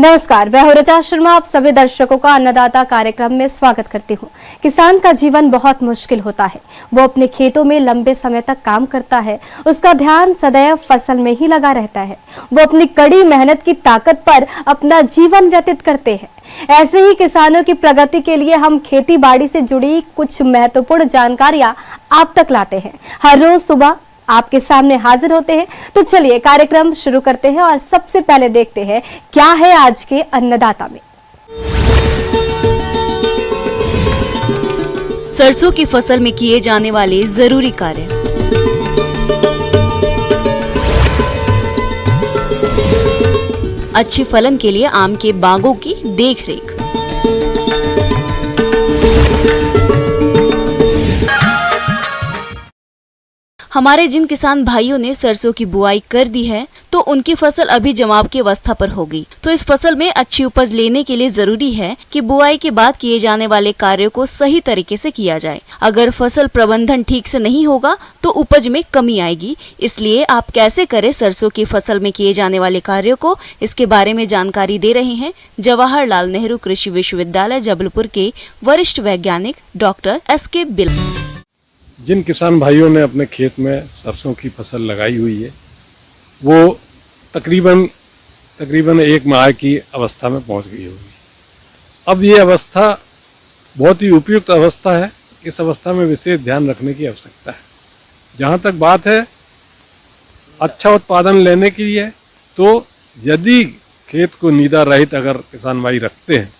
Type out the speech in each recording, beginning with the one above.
नमस्कार, मैं हूं ऋचा शर्मा। आप सभी दर्शकों का अन्नदाता कार्यक्रम में स्वागत करती हूं। किसान का जीवन बहुत मुश्किल होता है। वो अपने खेतों में लंबे समय तक काम करता है। उसका ध्यान सदैव फसल में ही लगा रहता है। वो अपनी कड़ी मेहनत की ताकत पर अपना जीवन व्यतीत करते हैं। ऐसे ही किसानों की प्रगति के लिए हम खेती बाड़ी से जुड़ी कुछ महत्वपूर्ण जानकारियां आप तक लाते हैं। हर रोज सुबह आपके सामने हाजिर होते हैं। तो चलिए कार्यक्रम शुरू करते हैं और सबसे पहले देखते हैं क्या है आज के अन्नदाता में। सरसों की फसल में किए जाने वाले जरूरी कार्य। अच्छे फलन के लिए आम के बागों की देखरेख। हमारे जिन किसान भाइयों ने सरसों की बुआई कर दी है तो उनकी फसल अभी जमाव की अवस्था पर होगी। तो इस फसल में अच्छी उपज लेने के लिए जरूरी है कि बुआई के बाद किए जाने वाले कार्यों को सही तरीके से किया जाए। अगर फसल प्रबंधन ठीक से नहीं होगा तो उपज में कमी आएगी। इसलिए आप कैसे करें सरसों की फसल में किए जाने वाले कार्यों को, इसके बारे में जानकारी दे रहे हैं जवाहरलाल नेहरू कृषि विश्वविद्यालय जबलपुर के वरिष्ठ वैज्ञानिक डॉक्टर SK बिल। जिन किसान भाइयों ने अपने खेत में सरसों की फसल लगाई हुई है वो तकरीबन 1 माह की अवस्था में पहुंच गई होगी। अब ये अवस्था बहुत ही उपयुक्त अवस्था है। इस अवस्था में विशेष ध्यान रखने की आवश्यकता है। जहाँ तक बात है अच्छा उत्पादन लेने की है तो यदि खेत को नीदा रहित अगर किसान भाई रखते हैं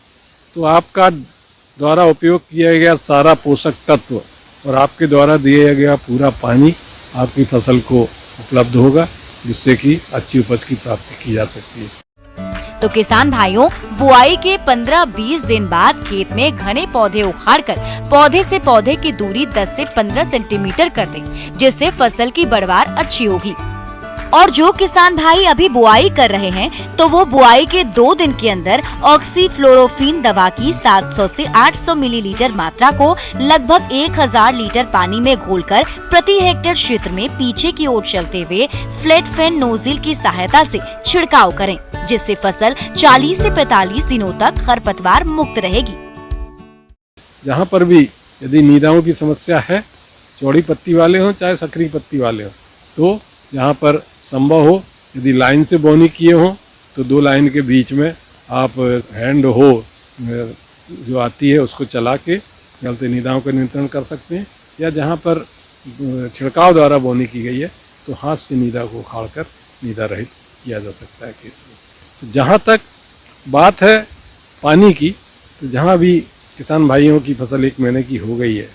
तो आपका द्वारा उपयोग किया गया सारा पोषक तत्व और आपके द्वारा दिया गया पूरा पानी आपकी फसल को उपलब्ध होगा, जिससे कि अच्छी उपज की प्राप्ति की जा सकती है। तो किसान भाइयों, बुआई के 15-20 दिन बाद खेत में घने पौधे उखाड़कर पौधे से पौधे की दूरी 10 से 15 सेंटीमीटर कर दें, जिससे फसल की बढ़वार अच्छी होगी। और जो किसान भाई अभी बुआई कर रहे हैं तो वो बुआई के 2 दिन के अंदर ऑक्सीफ्लोरोफिन दवा की 700 से 800 मिलीलीटर मात्रा को लगभग 1000 लीटर पानी में घोलकर प्रति हेक्टेयर क्षेत्र में पीछे की ओर चलते हुए फ्लैट फैन नोजिल की सहायता से छिड़काव करें, जिससे फसल 40 से 45 दिनों तक खरपतवार मुक्त रहेगी। जहाँ पर भी यदि नीदाओं की समस्या है, चौड़ी पत्ती वाले हों चाहे संकरी पत्ती वाले हों, तो यहाँ पर संभव हो यदि लाइन से बोनी किए हों तो 2 लाइन के बीच में आप हैंड हो जो आती है उसको चला के चलते नीदाओं का नियंत्रण कर सकते हैं। या जहाँ पर छिड़काव द्वारा बोनी की गई है तो हाथ से नीदा को उखाड़कर नीदा रहित किया जा सकता है खेत में। तो जहाँ तक बात है पानी की, तो जहाँ भी किसान भाइयों की फसल 1 महीने की हो गई है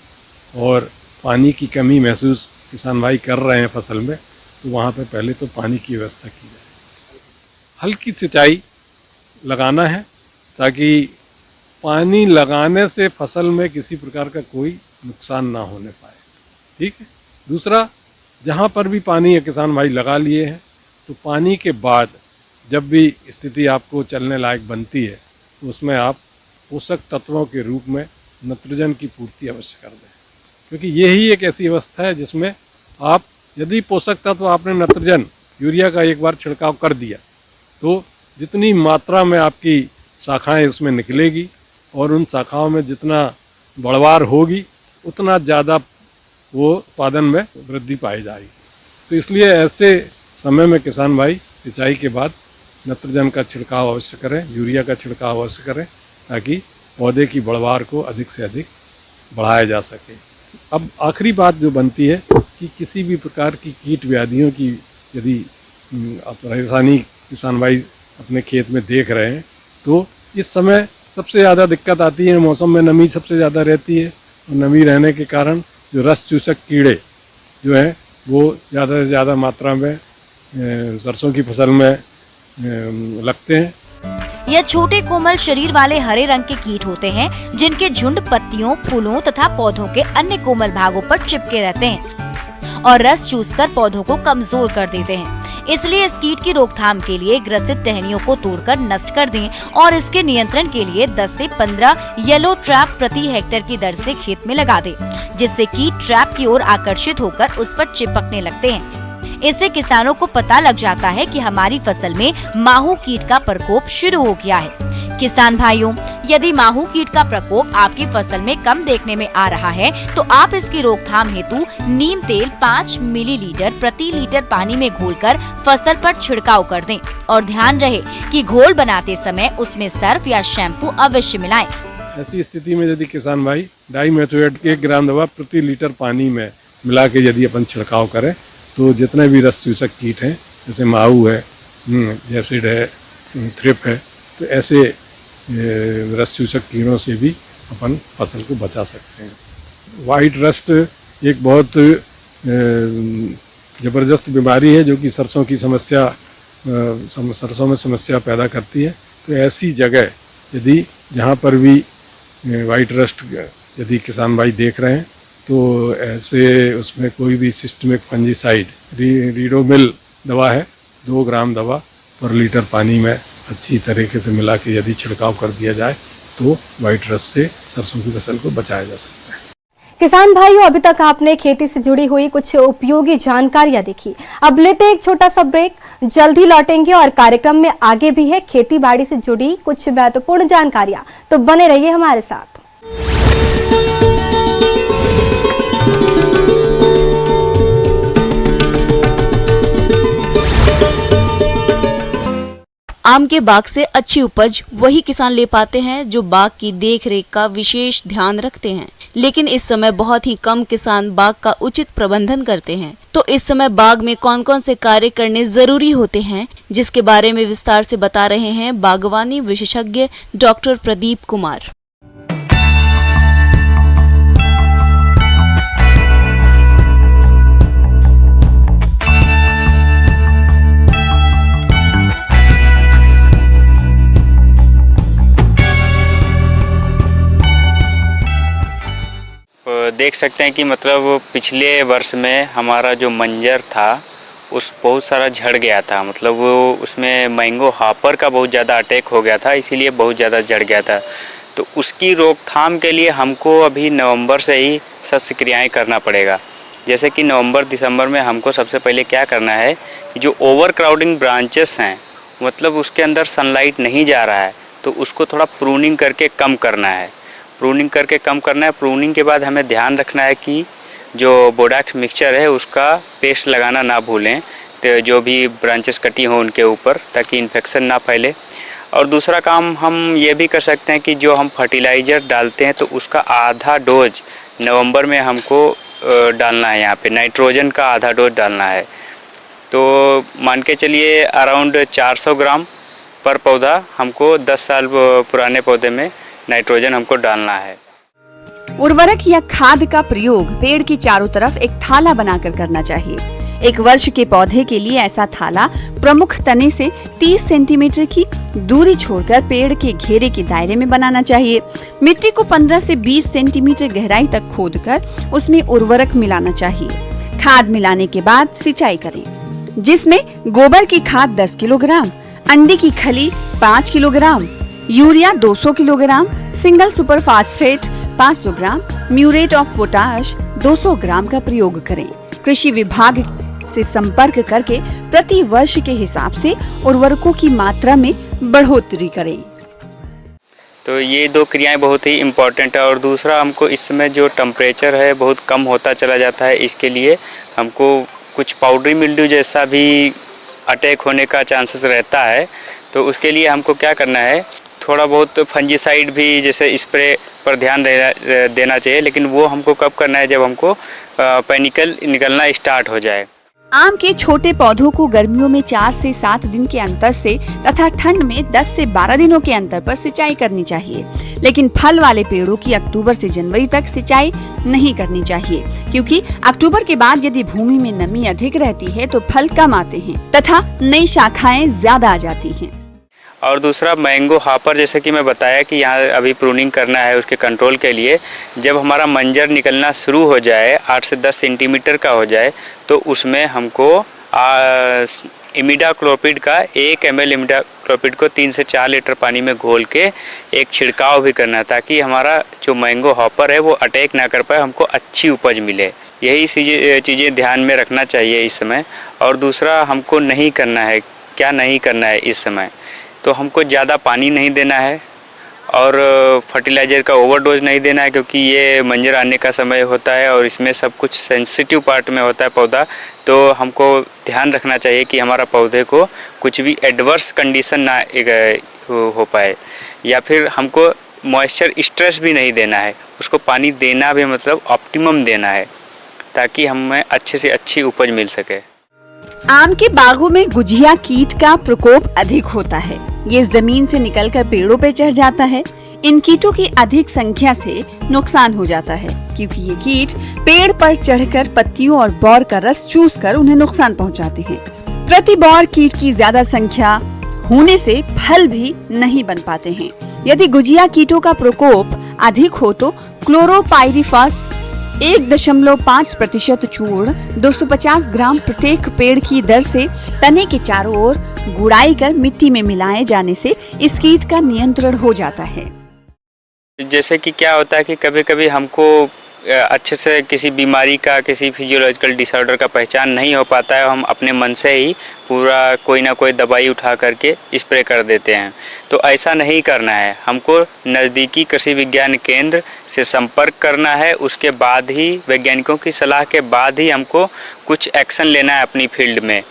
और पानी की कमी महसूस किसान भाई कर रहे हैं फसल में, तो वहाँ पे पहले तो पानी की व्यवस्था की जाए। हल्की सिंचाई लगाना है ताकि पानी लगाने से फसल में किसी प्रकार का कोई नुकसान ना होने पाए। ठीक है। दूसरा, जहाँ पर भी पानी किसान भाई लगा लिए हैं तो पानी के बाद जब भी स्थिति आपको चलने लायक बनती है तो उसमें आप पोषक तत्वों के रूप में नाइट्रोजन की पूर्ति अवश्य कर दें, क्योंकि यही एक ऐसी अवस्था है जिसमें आप यदि पोषक तत्व आपने नाइट्रोजन यूरिया का एक बार छिड़काव कर दिया तो जितनी मात्रा में आपकी शाखाएं उसमें निकलेगी और उन शाखाओं में जितना बढ़वार होगी उतना ज़्यादा वो उत्पादन में वृद्धि पाई जाएगी। तो इसलिए ऐसे समय में किसान भाई सिंचाई के बाद नाइट्रोजन का छिड़काव अवश्य करें, यूरिया का छिड़काव अवश्य करें, ताकि पौधे की बढ़वार को अधिक से अधिक बढ़ाया जा सके। अब आखिरी बात जो बनती है कि किसी भी प्रकार की कीट व्याधियों की यदि परेशानी किसान भाई अपने खेत में देख रहे हैं तो इस समय सबसे ज़्यादा दिक्कत आती है। मौसम में नमी सबसे ज़्यादा रहती है और नमी रहने के कारण जो रस चूसक कीड़े जो हैं वो ज़्यादा से ज़्यादा मात्रा में सरसों की फसल में लगते हैं। यह छोटे कोमल शरीर वाले हरे रंग के कीट होते हैं जिनके झुंड पत्तियों, फूलों तथा पौधों के अन्य कोमल भागों पर चिपके रहते हैं और रस चूसकर पौधों को कमजोर कर देते हैं। इसलिए इस कीट की रोकथाम के लिए ग्रसित टहनियों को तोड़कर नष्ट कर दें और इसके नियंत्रण के लिए 10 से 15 येलो ट्रैप प्रति हेक्टेयर की दर से खेत में लगा दें, जिससे कीट ट्रैप की ओर आकर्षित होकर उस पर चिपकने लगते हैं। इससे किसानों को पता लग जाता है कि हमारी फसल में माहू कीट का प्रकोप शुरू हो गया है। किसान भाइयों, यदि माहू कीट का प्रकोप आपकी फसल में कम देखने में आ रहा है तो आप इसकी रोकथाम हेतु नीम तेल 5 मिलीलीटर प्रति लीटर पानी में घोलकर फसल पर छिड़काव कर दें और ध्यान रहे कि घोल बनाते समय उसमें सर्फ या शैम्पू अवश्य मिलाएं। ऐसी स्थिति में यदि किसान भाई डाइमेथोएट 1 ग्राम दवा प्रति लीटर पानी में मिला के यदि अपन छिड़काव करें तो जितने भी रस चूसक कीट हैं, जैसे माहू है, जैसिड है, थ्रिप है, तो ऐसे रस चूसक कीड़ों से भी अपन फसल को बचा सकते हैं। वाइट रस्ट एक बहुत ज़बरदस्त बीमारी है जो कि सरसों की समस्या सरसों में समस्या पैदा करती है। तो ऐसी जगह यदि जहाँ पर भी वाइट रस्ट यदि किसान भाई देख रहे हैं तो ऐसे उसमें कोई भी सिस्टमिक फंजीसाइड रीडोमिल दवा है 2 ग्राम दवा पर लीटर पानी में अच्छी तरीके से मिला के यदि छिड़काव कर दिया जाए तो वाइट रस्ट से सरसों की फसल को बचाया जा सकता है। किसान भाइयों, अभी तक आपने खेती से जुड़ी हुई कुछ उपयोगी जानकारियां देखी। अब लेते हैं एक छोटा सा ब्रेक, जल्द ही लौटेंगे और कार्यक्रम में आगे भी है खेती बाड़ी से जुड़ी कुछ महत्वपूर्ण जानकारियां, तो बने रहिए हमारे साथ। आम के बाग से अच्छी उपज वही किसान ले पाते हैं जो बाग की देखरेख का विशेष ध्यान रखते हैं, लेकिन इस समय बहुत ही कम किसान बाग का उचित प्रबंधन करते हैं। तो इस समय बाग में कौन कौन से कार्य करने जरूरी होते हैं, जिसके बारे में विस्तार से बता रहे हैं बागवानी विशेषज्ञ डॉक्टर प्रदीप कुमार। देख सकते हैं कि मतलब पिछले वर्ष में हमारा जो मंजर था उस बहुत सारा झड़ गया था, मतलब वो उसमें मैंगो हॉपर का बहुत ज़्यादा अटैक हो गया था, इसीलिए बहुत ज़्यादा झड़ गया था। तो उसकी रोकथाम के लिए हमको अभी नवंबर से ही सख्त क्रियाएँ करना पड़ेगा। जैसे कि नवंबर दिसंबर में हमको सबसे पहले क्या करना है कि जो ओवर क्राउडिंग ब्रांचेस हैं, मतलब उसके अंदर सनलाइट नहीं जा रहा है, तो उसको थोड़ा प्रूनिंग करके कम करना है। प्रूनिंग के बाद हमें ध्यान रखना है कि जो बोडाक्स मिक्सचर है उसका पेस्ट लगाना ना भूलें, तो जो भी ब्रांचेस कटी हों उनके ऊपर, ताकि इन्फेक्शन ना फैले। और दूसरा काम हम ये भी कर सकते हैं कि जो हम फर्टिलाइज़र डालते हैं तो उसका आधा डोज नवंबर में हमको डालना है। यहाँ पे नाइट्रोजन का आधा डोज डालना है, तो मान के चलिए अराउंड 400 ग्राम पर पौधा हमको 10 साल पुराने पौधे में नाइट्रोजन हमको डालना है। उर्वरक या खाद का प्रयोग पेड़ के चारों तरफ एक थाला बनाकर करना चाहिए। 1 वर्ष के पौधे के लिए ऐसा थाला प्रमुख तने से 30 सेंटीमीटर की दूरी छोड़कर पेड़ के घेरे के दायरे में बनाना चाहिए। मिट्टी को 15 से 20 सेंटीमीटर गहराई तक खोदकर उसमें उर्वरक मिलाना चाहिए। खाद मिलाने के बाद सिंचाई करें, जिसमें गोबर की खाद 10 किलोग्राम, अंडे की खली 5 kilogram, urea 200 kilogram, single super phosphate 500 gram, muriate of potash 200 ग्राम का प्रयोग करें। कृषि विभाग से संपर्क करके प्रति वर्ष के हिसाब से उर्वरकों की मात्रा में बढ़ोतरी करें। तो ये 2 क्रियाएं बहुत ही इम्पोर्टेंट है। और दूसरा, हमको इस समय जो टेम्परेचर है बहुत कम होता चला जाता है, इसके लिए हमको कुछ पाउडरी मिल्ड्यू जैसा भी अटैक होने का चांसेस रहता है। तो उसके लिए हमको क्या करना है, थोड़ा बहुत फंजीसाइड भी जैसे स्प्रे पर ध्यान देना चाहिए, लेकिन वो हमको कब करना है, जब हमको पैनिकल निकलना स्टार्ट हो जाए। आम के छोटे पौधों को गर्मियों में 4 से 7 दिन के अंतर से तथा ठंड में 10 से 12 दिनों के अंतर पर सिंचाई करनी चाहिए, लेकिन फल वाले पेड़ों की अक्टूबर से जनवरी तक सिंचाई नहीं करनी चाहिए, क्योंकि अक्टूबर के बाद यदि भूमि में नमी अधिक रहती है तो फल कम आते हैं तथा नई शाखाएं ज्यादा आ जाती हैं। और दूसरा, मैंगो हॉपर, जैसे कि मैं बताया कि यहाँ अभी प्रूनिंग करना है उसके कंट्रोल के लिए। जब हमारा मंजर निकलना शुरू हो जाए, 8 से 10 सेंटीमीटर का हो जाए, तो उसमें हमको इमिडाक्लोपिड का 1 ml इमिडाक्लोपिड को 3 से 4 लीटर पानी में घोल के एक छिड़काव भी करना है, ताकि हमारा जो मैंगो हॉपर है वो अटैक ना कर पाए, हमको अच्छी उपज मिले। यही चीज़ें ध्यान में रखना चाहिए इस समय। और दूसरा हमको नहीं करना है, क्या नहीं करना है इस समय, तो हमको ज़्यादा पानी नहीं देना है और फर्टिलाइज़र का ओवरडोज नहीं देना है, क्योंकि ये मंजर आने का समय होता है और इसमें सब कुछ सेंसिटिव पार्ट में होता है पौधा। तो हमको ध्यान रखना चाहिए कि हमारा पौधे को कुछ भी एडवर्स कंडीशन ना हो पाए, या फिर हमको मॉइस्चर स्ट्रेस भी नहीं देना है, उसको पानी देना भी मतलब ऑप्टिमम देना है, ताकि हमें अच्छे से अच्छी उपज मिल सके। आम के बागों में गुजिया कीट का प्रकोप अधिक होता है। ये जमीन से निकलकर पेड़ों पे चढ़ जाता है। इन कीटों की अधिक संख्या से नुकसान हो जाता है, क्योंकि ये कीट पेड़ पर चढ़कर पत्तियों और बौर का रस चूसकर उन्हें नुकसान पहुंचाते हैं। प्रति बौर कीट की ज्यादा संख्या होने से फल भी नहीं बन पाते हैं। यदि गुजिया कीटों का प्रकोप अधिक हो तो क्लोरोपाइरिफास 1.5% चूर्ण 250 ग्राम प्रत्येक पेड़ की दर से तने के चारों ओर गुड़ाई कर मिट्टी में मिलाए जाने से इस कीट का नियंत्रण हो जाता है। जैसे कि क्या होता है कि कभी कभी हमको अच्छे से किसी बीमारी का, किसी फिजियोलॉजिकल डिसऑर्डर का पहचान नहीं हो पाता है, हम अपने मन से ही पूरा कोई ना कोई दवाई उठा करके स्प्रे कर देते हैं। तो ऐसा नहीं करना है, हमको नज़दीकी कृषि विज्ञान केंद्र से संपर्क करना है। उसके बाद ही, वैज्ञानिकों की सलाह के बाद ही हमको कुछ एक्शन लेना है अपनी फील्ड में।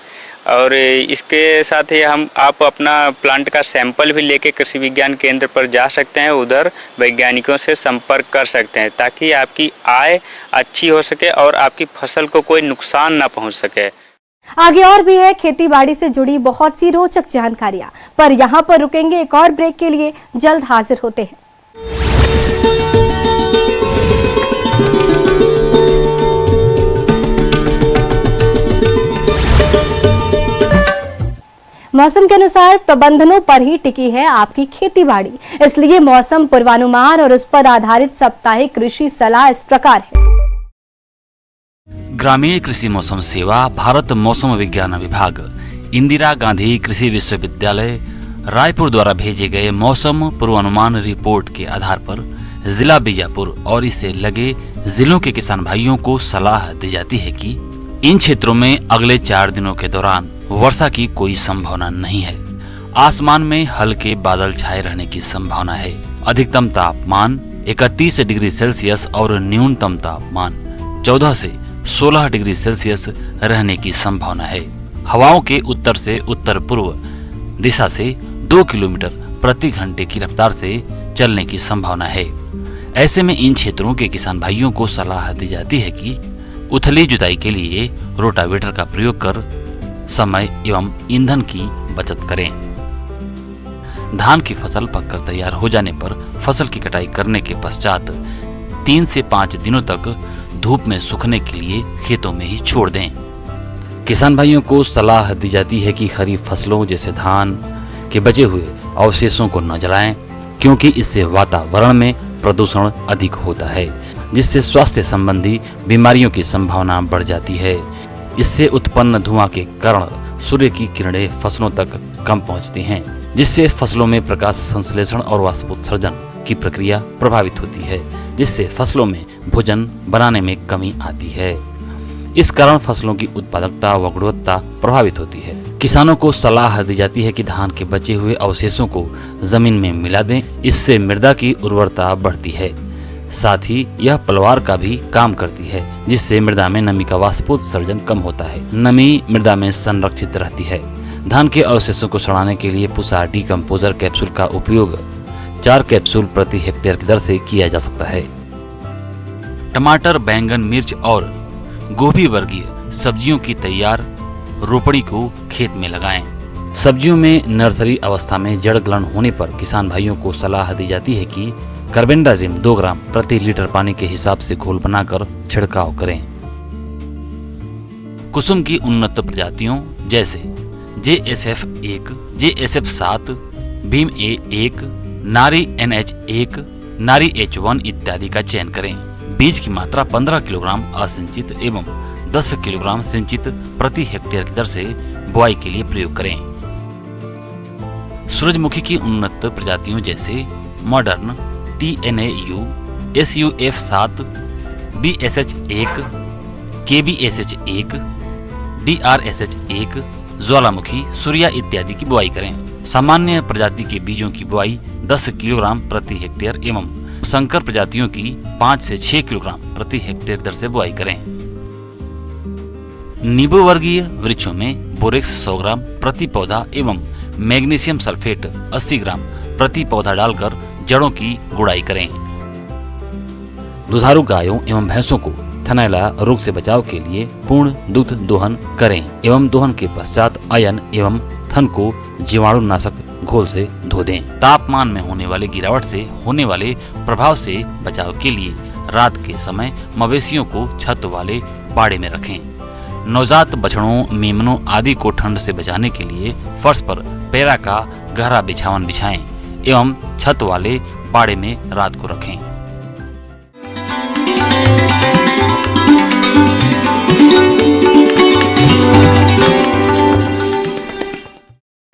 और इसके साथ ही आप अपना प्लांट का सैंपल भी लेके कृषि विज्ञान केंद्र पर जा सकते हैं, उधर वैज्ञानिकों से संपर्क कर सकते हैं, ताकि आपकी आय अच्छी हो सके और आपकी फसल को कोई नुकसान ना पहुंच सके। आगे और भी है खेती बाड़ी से जुड़ी बहुत सी रोचक जानकारियां, पर यहाँ पर रुकेंगे एक और ब्रेक के लिए, जल्द हाजिर होते हैं। मौसम के अनुसार प्रबंधनों पर ही टिकी है आपकी खेती बाड़ी, इसलिए मौसम पूर्वानुमान और उस पर आधारित साप्ताहिक कृषि सलाह इस प्रकार है। ग्रामीण कृषि मौसम सेवा, भारत मौसम विज्ञान विभाग, इंदिरा गांधी कृषि विश्वविद्यालय रायपुर द्वारा भेजे गए मौसम पूर्वानुमान रिपोर्ट के आधार पर जिला बीजापुर और इससे लगे जिलों के किसान भाइयों को सलाह दी जाती है कि इन क्षेत्रों में अगले 4 दिनों के दौरान वर्षा की कोई संभावना नहीं है। आसमान में हल्के बादल छाए रहने की संभावना है। अधिकतम तापमान 31 डिग्री सेल्सियस और न्यूनतम तापमान 14 से 16 डिग्री सेल्सियस रहने की संभावना है। हवाओं के उत्तर से उत्तर पूर्व दिशा से 2 किलोमीटर प्रति घंटे की रफ्तार से चलने की संभावना है। ऐसे में इन क्षेत्रों के किसान भाइयों को सलाह दी जाती है कि उथली जुताई के लिए रोटावेटर का प्रयोग कर समय एवं ईंधन की बचत करें। धान की फसल पककर तैयार हो जाने पर फसल की कटाई करने के पश्चात 3 से 5 दिनों तक धूप में सूखने के लिए खेतों में ही छोड़ दें। किसान भाइयों को सलाह दी जाती है कि खरीफ फसलों जैसे धान के बचे हुए अवशेषों को न जलाएं, क्योंकि इससे वातावरण में प्रदूषण अधिक होता है, जिससे स्वास्थ्य संबंधी बीमारियों की संभावना बढ़ जाती है। इससे उत्पन्न धुआं के कारण सूर्य की किरणें फसलों तक कम पहुंचती हैं, जिससे फसलों में प्रकाश संश्लेषण और वाष्पोत्सर्जन की प्रक्रिया प्रभावित होती है, जिससे फसलों में भोजन बनाने में कमी आती है। इस कारण फसलों की उत्पादकता व गुणवत्ता प्रभावित होती है। किसानों को सलाह दी जाती है कि धान के बचे हुए अवशेषों को जमीन में मिला दें, इससे मृदा की उर्वरता बढ़ती है। साथ ही यह पलवार का भी काम करती है, जिससे मृदा में नमी का वाष्पोत्सर्जन कम होता है। नमी मृदा में संरक्षित रहती है। धान के अवशेषों को सड़ाने के लिए पुसा डिकम्पोजर कैप्सूल का उपयोग 4 कैप्सूल प्रति हेक्टेयर की दर से किया जा सकता है। टमाटर, बैंगन, मिर्च और गोभी वर्गीय सब्जियों की तैयार रोपड़ी को खेत में लगाएं। सब्जियों में नर्सरी अवस्था में जड़ गलन होने पर किसान भाइयों को सलाह दी जाती है कि कार्बेंडाजिम 2 ग्राम प्रति लीटर पानी के हिसाब से घोल बनाकर छिड़काव करें। कुसुम की उन्नत प्रजातियों जैसे JSF 1, JSF 7, भीम A1, नारी NH1, नारी H1 इत्यादि का चयन करें। बीज की मात्रा 15 किलोग्राम असिंचित एवं 10 किलोग्राम सिंचित प्रति हेक्टेयर की दर से बुआई के लिए प्रयोग करें। सूरजमुखी की उन्नत प्रजातियों जैसे modern, TNAU, SUF 7, BSH 1, KBSH1, DRSH1, ज्वालामुखी, सूर्या इत्यादि की बुआई करें। सामान्य प्रजाति के बीजों की बुआई 10 किलोग्राम प्रति हेक्टेयर एवं संकर प्रजातियों की 5 से 6 किलोग्राम प्रति हेक्टेयर दर से बुआई करें। नींबू वर्गीय वृक्षों में बोरेक्स 100 ग्राम प्रति पौधा एवं मैग्नीशियम सल्फेट 80 ग्राम प्रति पौधा डालकर जड़ों की गुड़ाई करें। दुधारू गायों एवं भैंसों को थनैला रोग से बचाव के लिए पूर्ण दूध दोहन करें एवं दोहन के पश्चात आयन एवं थन को जीवाणुनाशक घोल से धो दें। तापमान में होने वाली गिरावट से होने वाले प्रभाव से बचाव के लिए रात के समय मवेशियों को छत वाले बाड़े में रखें। नवजात बछड़ों, मेमनों आदि को ठंड से बचाने के लिए फर्श पर पैरा का गहरा बिछावन बिछाएं एवं छत वाले बाड़े में रात को रखें।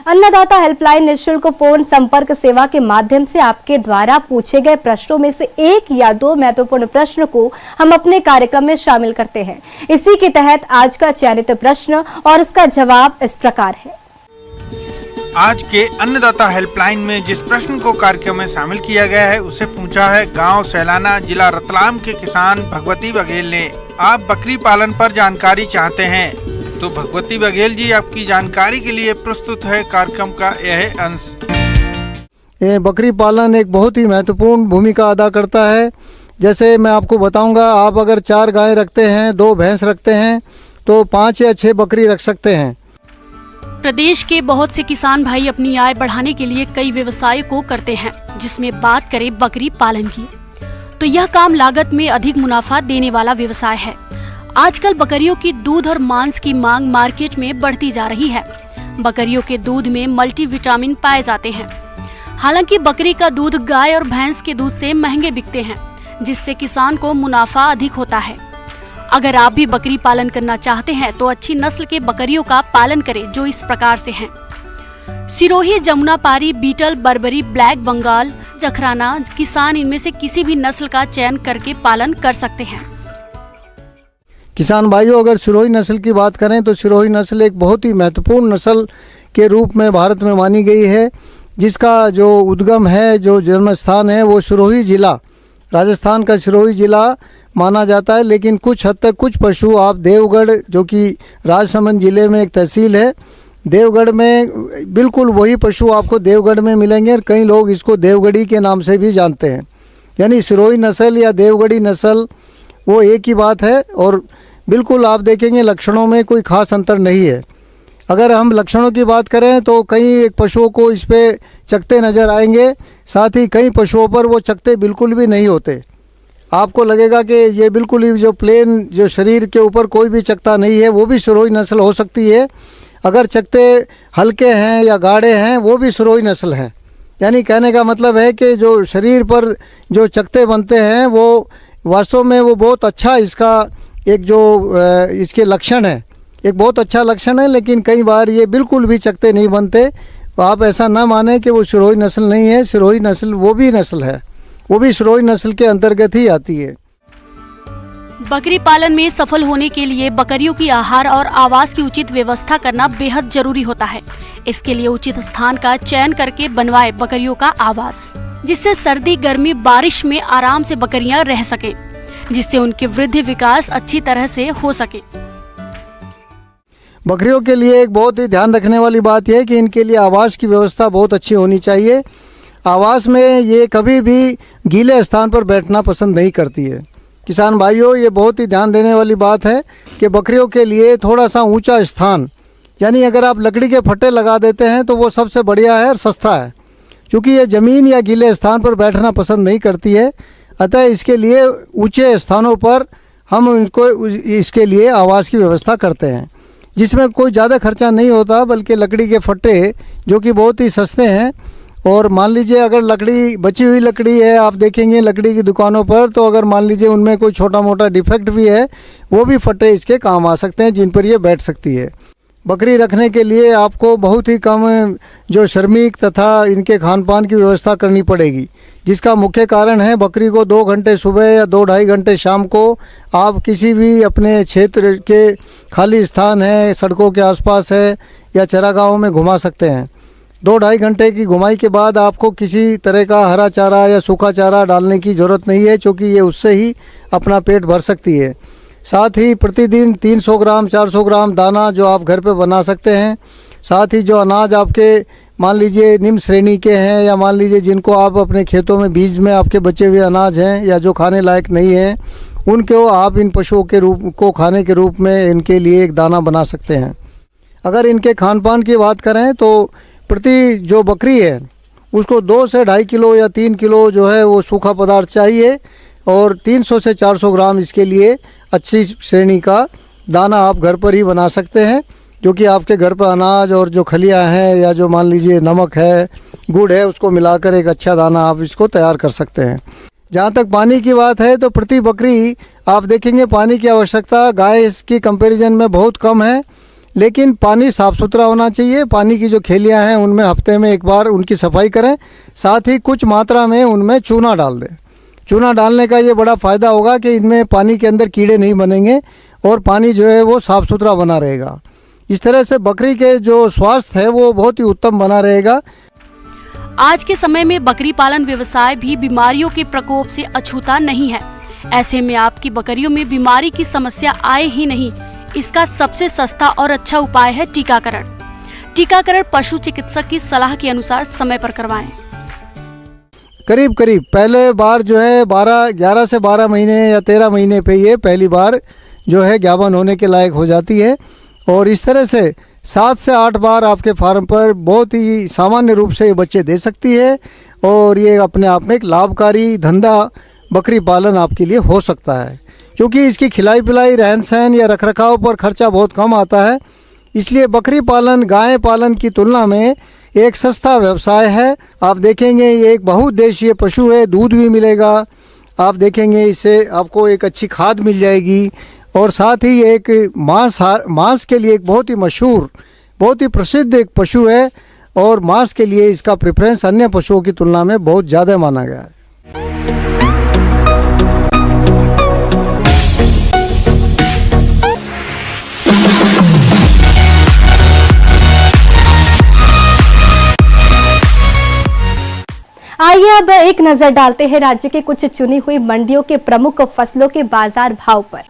अन्नदाता हेल्पलाइन निःशुल्क फोन संपर्क सेवा के माध्यम से आपके द्वारा पूछे गए प्रश्नों में से एक या दो महत्वपूर्ण प्रश्न को हम अपने कार्यक्रम में शामिल करते हैं। इसी के तहत आज का चयनित प्रश्न और उसका जवाब इस प्रकार है। आज के अन्नदाता हेल्पलाइन में जिस प्रश्न को कार्यक्रम में शामिल किया गया है उसे पूछा है गांव सैलाना, जिला रतलाम के किसान भगवती बघेल ने। आप बकरी पालन पर जानकारी चाहते हैं तो भगवती बघेल जी आपकी जानकारी के लिए प्रस्तुत है कार्यक्रम का यह अंश। बकरी पालन एक बहुत ही महत्वपूर्ण भूमिका अदा करता है। जैसे मैं आपको बताऊंगा, आप अगर 4 गाय रखते हैं, 2 भैंस रखते हैं तो 5 या 6 बकरी रख सकते हैं। प्रदेश के बहुत से किसान भाई अपनी आय बढ़ाने के लिए कई व्यवसाय को करते हैं, जिसमें बात करें बकरी पालन की तो यह काम लागत में अधिक मुनाफा देने वाला व्यवसाय है। आजकल बकरियों की दूध और मांस की मांग मार्केट में बढ़ती जा रही है। बकरियों के दूध में मल्टीविटामिन पाए जाते हैं। हालांकि बकरी का दूध गाय और भैंस के दूध से महंगे बिकते हैं, जिससे किसान को मुनाफा अधिक होता है। अगर आप भी बकरी पालन करना चाहते हैं तो अच्छी नस्ल के बकरियों का पालन करें, जो इस प्रकार से हैं। Sirohi, Jamunapari, beetle, Barbari, black Bengal, Jakhrana. किसान इनमें से किसी भी नस्ल का चयन करके पालन कर सकते हैं। किसान भाइयों, अगर सिरोही नस्ल की बात करें तो सिरोही नस्ल एक बहुत ही महत्वपूर्ण नस्ल के रूप में भारत में मानी गई है, जिसका जो उद्गम है, जो जन्म स्थान है, वो सिरोही जिला, राजस्थान का सिरोही जिला माना जाता है। लेकिन कुछ हद तक कुछ पशु आप देवगढ़, जो कि राजसमंद जिले में एक तहसील है, देवगढ़ में बिल्कुल वही पशु आपको देवगढ़ में मिलेंगे और कई लोग इसको देवगढ़ी के नाम से भी जानते हैं। यानी सिरोही नस्ल या देवगढ़ी नस्ल वो एक ही बात है और बिल्कुल आप देखेंगे लक्षणों में कोई खास अंतर नहीं है। अगर हम लक्षणों की बात करें तो कई एक पशुओं को इस पे चकते नज़र आएंगे, साथ ही कई पशुओं पर वो चकते बिल्कुल भी नहीं होते। आपको लगेगा कि ये बिल्कुल ही जो प्लेन, जो शरीर के ऊपर कोई भी चकता नहीं है, वो भी सिरोही नस्ल हो सकती है। अगर चकते हल्के हैं या गाढ़े हैं, वो भी सिरोही नस्ल है। यानी कहने का मतलब है कि जो शरीर पर जो चकते बनते हैं वो वास्तव में वो बहुत अच्छा इसका एक जो इसके लक्षण है, एक बहुत अच्छा लक्षण है। लेकिन कई बार ये बिल्कुल भी चकते नहीं बनते, तो आप ऐसा ना माने कि वो सिरोही नस्ल नहीं है। सिरोही नस्ल वो भी नस्ल है, वो भी सिरोही नस्ल के अंतर्गत ही आती है। बकरी पालन में सफल होने के लिए बकरियों की आहार और आवास की उचित व्यवस्था करना बेहद जरूरी होता है। इसके लिए उचित स्थान का चयन करके बनवाए बकरियों का आवास, जिससे सर्दी, गर्मी, बारिश में आराम से बकरियां रह सके, जिससे उनकी वृद्धि विकास अच्छी तरह से हो सके। बकरियों के लिए एक बहुत ही ध्यान रखने वाली बात यह है कि इनके लिए आवास की व्यवस्था बहुत अच्छी होनी चाहिए। आवास में ये कभी भी गीले स्थान पर बैठना पसंद नहीं करती है। किसान भाइयों, ये बहुत ही ध्यान देने वाली बात है कि बकरियों के लिए थोड़ा सा ऊंचा स्थान, यानी अगर आप लकड़ी के फट्टे लगा देते हैं तो वो सबसे बढ़िया है और सस्ता है, क्योंकि ये ज़मीन या गीले स्थान पर बैठना पसंद नहीं करती है। अतः इसके लिए ऊंचे स्थानों पर हम उनको इसके लिए आवास की व्यवस्था करते हैं, जिसमें कोई ज़्यादा खर्चा नहीं होता, बल्कि लकड़ी के फट्टे जो कि बहुत ही सस्ते हैं। और मान लीजिए अगर लकड़ी, बची हुई लकड़ी है, आप देखेंगे लकड़ी की दुकानों पर, तो अगर मान लीजिए उनमें कोई छोटा मोटा डिफेक्ट भी है, वो भी फट्टे इसके काम आ सकते हैं, जिन पर ये बैठ सकती है। बकरी रखने के लिए आपको बहुत ही कम जो श्रमिक तथा इनके खान पान की व्यवस्था करनी पड़ेगी, जिसका मुख्य कारण है बकरी को 2 घंटे सुबह या 2-2.5 घंटे शाम को आप किसी भी अपने क्षेत्र के खाली स्थान है, सड़कों के आसपास है या चरागाहों में घुमा सकते हैं। 2-2.5 घंटे की घुमाई के बाद आपको किसी तरह का हरा चारा या सूखा चारा डालने की ज़रूरत नहीं है, क्योंकि ये उससे ही अपना पेट भर सकती है। साथ ही प्रतिदिन 300 ग्राम 400 ग्राम दाना जो आप घर पे बना सकते हैं। साथ ही जो अनाज आपके मान लीजिए निम्न श्रेणी के हैं या मान लीजिए जिनको आप अपने खेतों में बीज में आपके बचे हुए अनाज हैं या जो खाने लायक नहीं हैं, उनको आप इन पशुओं के रूप को खाने के रूप में इनके लिए एक दाना बना सकते हैं। अगर इनके खान पान की बात करें तो प्रति जो बकरी है उसको 2 से 2.5 किलो या 3 किलो जो है वो सूखा पदार्थ चाहिए और 300 से 400 ग्राम इसके लिए अच्छी श्रेणी का दाना आप घर पर ही बना सकते हैं, जो कि आपके घर पर अनाज और जो खलियाँ हैं या जो मान लीजिए नमक है, गुड़ है, उसको मिलाकर एक अच्छा दाना आप इसको तैयार कर सकते हैं। जहाँ तक पानी की बात है तो प्रति बकरी आप देखेंगे पानी की आवश्यकता गाय इसकी कंपैरिजन में बहुत कम है, लेकिन पानी साफ़ सुथरा होना चाहिए। पानी की जो खेलियाँ हैं उनमें हफ्ते में एक बार उनकी सफाई करें, साथ ही कुछ मात्रा में उनमें चूना डाल दें। चूना डालने का ये बड़ा फ़ायदा होगा कि इनमें पानी के अंदर कीड़े नहीं बनेंगे और पानी जो है वो साफ़ सुथरा बना रहेगा। इस तरह से बकरी के जो स्वास्थ्य है वो बहुत ही उत्तम बना रहेगा। आज के समय में बकरी पालन व्यवसाय भी बीमारियों के प्रकोप से अछूता नहीं है। ऐसे में आपकी बकरियों में बीमारी की समस्या आए ही नहीं, इसका सबसे सस्ता और अच्छा उपाय है टीकाकरण। टीकाकरण पशु चिकित्सक की सलाह के अनुसार समय पर करवाएं। करीब पहले बार जो है 11 से 12 महीने या 13 महीने पे ये पहली बार जो है ज्ञापन होने के लायक हो जाती है और इस तरह से 7 से 8 बार आपके फार्म पर बहुत ही सामान्य रूप से ये बच्चे दे सकती है और ये अपने आप में एक लाभकारी धंधा बकरी पालन आपके लिए हो सकता है, क्योंकि इसकी खिलाई पिलाई रहन सहन या रखरखाव पर खर्चा बहुत कम आता है। इसलिए बकरी पालन गाय पालन की तुलना में एक सस्ता व्यवसाय है। आप देखेंगे ये एक बहुउद्देशीय पशु है, दूध भी मिलेगा, आप देखेंगे इससे आपको एक अच्छी खाद मिल जाएगी और साथ ही एक मांस के लिए एक बहुत ही मशहूर बहुत ही प्रसिद्ध एक पशु है और मांस के लिए इसका प्रेफरेंस अन्य पशुओं की तुलना में बहुत ज़्यादा माना गया है। आइए अब एक नजर डालते हैं राज्य के कुछ चुनी हुई मंडियों के प्रमुख फसलों के बाजार भाव पर।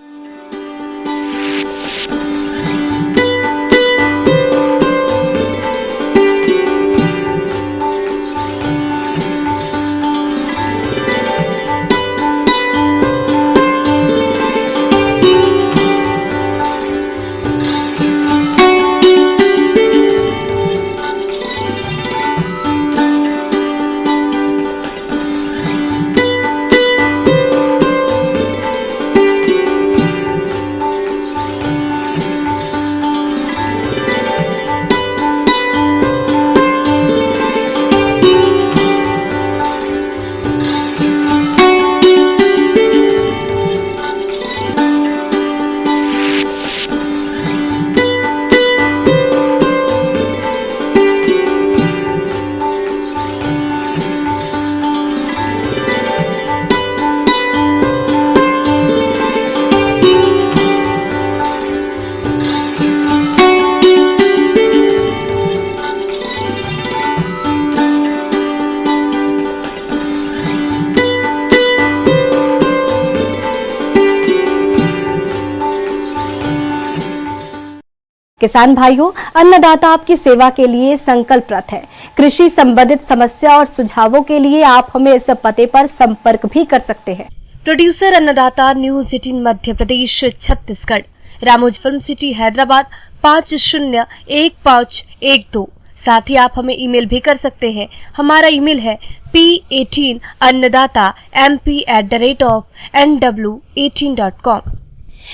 किसान भाइयों, अन्नदाता आपकी सेवा के लिए संकल्परत है। कृषि संबंधित समस्या और सुझावों के लिए आप हमें इस पते पर संपर्क भी कर सकते हैं। प्रोड्यूसर अन्नदाता, news 18 Madhya Pradesh Chhattisgarh, Ramoji film city Hyderabad 501512। साथ ही आप हमें ईमेल भी कर सकते हैं। हमारा ईमेल है p18annadatamp@nw18.com।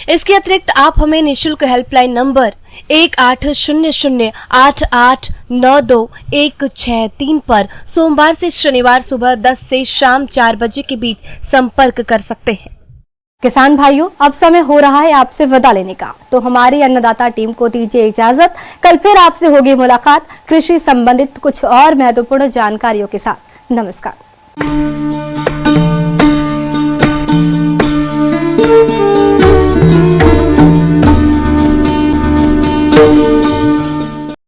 इसके अतिरिक्त आप हमें निःशुल्क हेल्पलाइन नंबर 180088921663 पर सोमवार से शनिवार सुबह 10 से शाम 4 बजे के बीच संपर्क कर सकते हैं। किसान भाइयों, अब समय हो रहा है आपसे विदा लेने का, तो हमारी अन्नदाता टीम को दीजिए इजाजत। कल फिर आपसे होगी मुलाकात कृषि संबंधित कुछ और महत्वपूर्ण जानकारियों के साथ। नमस्कार।